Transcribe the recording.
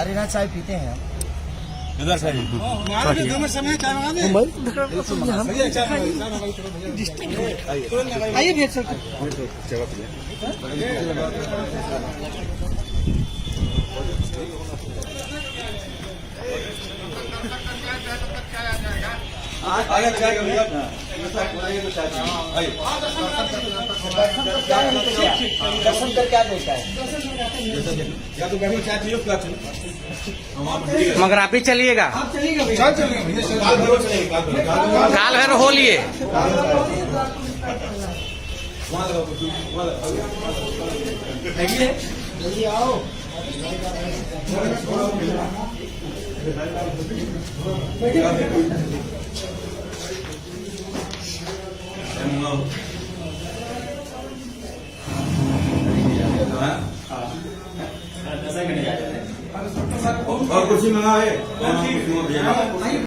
हमारे यहाँ चाय पीते हैं हम। इधर से आइए भेज सकते दर्शन कर क्या देता है। मगर आप ही चलिएगा, आप चलिएगा काल घर हो लिए। जल्दी आओ। और कुर्सी मंगा है।